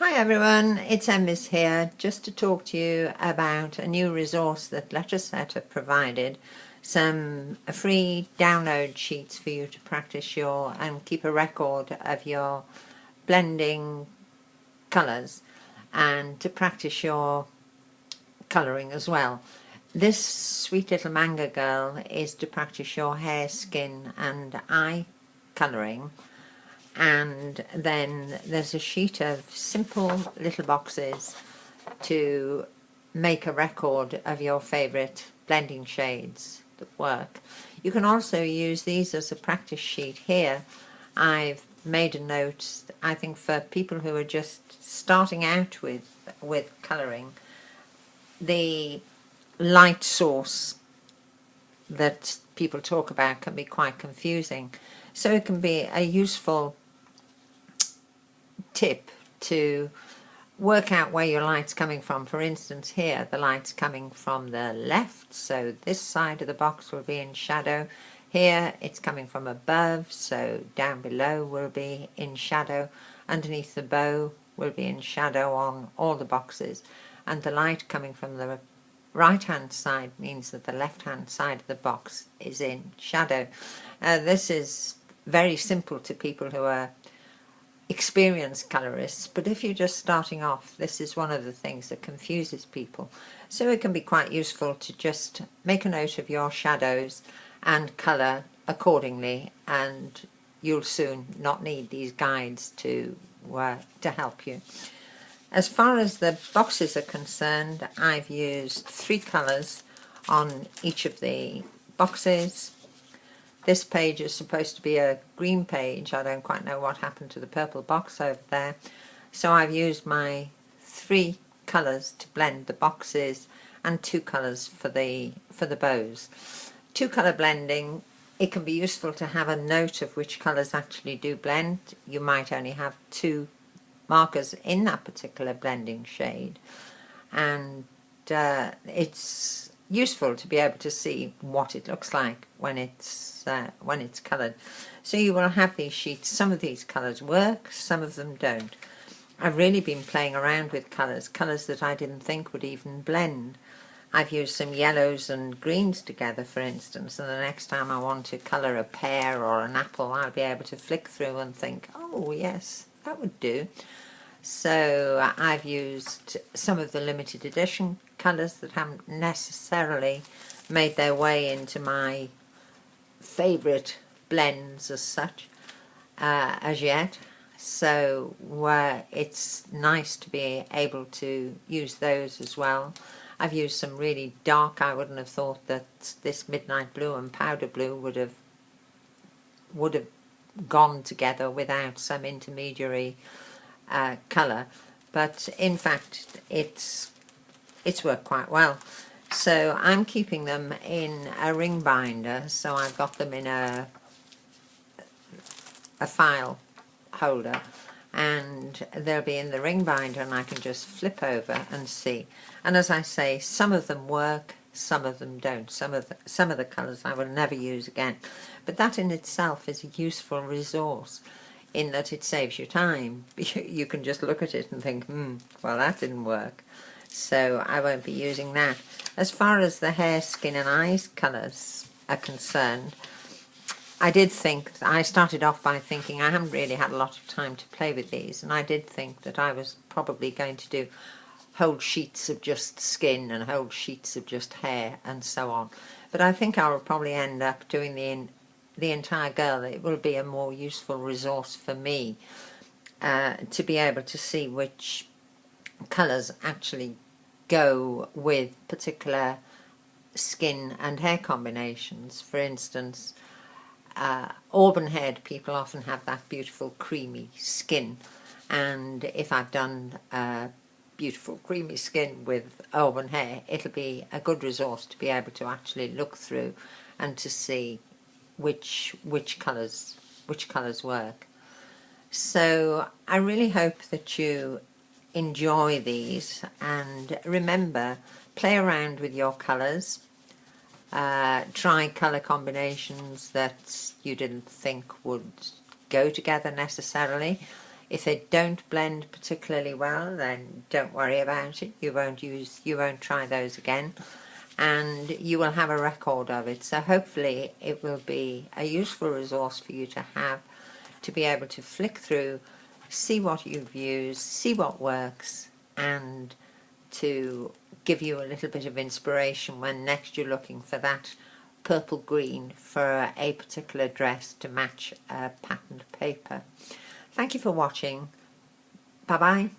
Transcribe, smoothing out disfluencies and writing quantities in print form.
Hi everyone, it's Emmis here, just to talk to you about a new resource that Letraset have provided, some free download sheets for you to practice your and keep a record of your blending colours and to practice your colouring as well. This sweet little manga girl is to practice your hair, skin and eye colouring. And then there's a sheet of simple little boxes to make a record of your favourite blending shades that work. You can also use these as a practice sheet. Here I've made a note, I think, for people who are just starting out with colouring. The light source that people talk about can be quite confusing, so it can be a useful tip to work out where your light's coming from. For instance, here the light's coming from the left, so this side of the box will be in shadow. Here it's coming from above, so down below will be in shadow. Underneath the bow will be in shadow on all the boxes, and the light coming from the right hand side means that the left hand side of the box is in shadow. This is very simple to people who are experienced colorists, but if you're just starting off, this is one of the things that confuses people. So it can be quite useful to just make a note of your shadows and colour accordingly, and you'll soon not need these guides to help you. As far as the boxes are concerned, I've used 3 colours on each of the boxes. This page is supposed to be a green page. I don't quite know what happened to the purple box over there. So I've used my 3 colours to blend the boxes and 2 colours for the bows. 2 colour blending, it can be useful to have a note of which colours actually do blend. You might only have 2 markers in that particular blending shade, and it's useful to be able to see what it looks like when it's coloured. So you will have these sheets. Some of these colours work, some of them don't. I've really been playing around with colours that I didn't think would even blend. I've used some yellows and greens together, for instance, and the next time I want to colour a pear or an apple, I'll be able to flick through and think, oh yes, that would do. So I've used some of the limited edition colours that haven't necessarily made their way into my favourite blends as such as yet. So it's nice to be able to use those as well. I've used some really dark. I wouldn't have thought that this midnight blue and powder blue would have gone together without some intermediary colour, but in fact it's worked quite well. So I'm keeping them in a ring binder, so I've got them in a file holder, and they'll be in the ring binder, and I can just flip over and see. And as I say, some of them work, some of them don't. Some of the colours I will never use again, but that in itself is a useful resource, in that it saves you time. You can just look at it and think, well, that didn't work, so I won't be using that. As far as the hair, skin and eyes colours are concerned, I did think, I started off by thinking I haven't really had a lot of time to play with these, and I did think that I was probably going to do whole sheets of just skin and whole sheets of just hair and so on, but I think I will probably end up doing the entire girl. It will be a more useful resource for me to be able to see which colours actually go with particular skin and hair combinations. For instance, auburn-haired people often have that beautiful creamy skin, and if I've done beautiful creamy skin with auburn hair, it'll be a good resource to be able to actually look through and to see which colours work. So I really hope that you enjoy these, and remember, play around with your colours, try colour combinations that you didn't think would go together necessarily. If they don't blend particularly well, then don't worry about it. You won't try those again, and you will have a record of it. So hopefully it will be a useful resource for you to have, to be able to flick through, see what you've used, see what works, and to give you a little bit of inspiration when next you're looking for that purple green for a particular dress to match a patterned paper. Thank you for watching. Bye bye.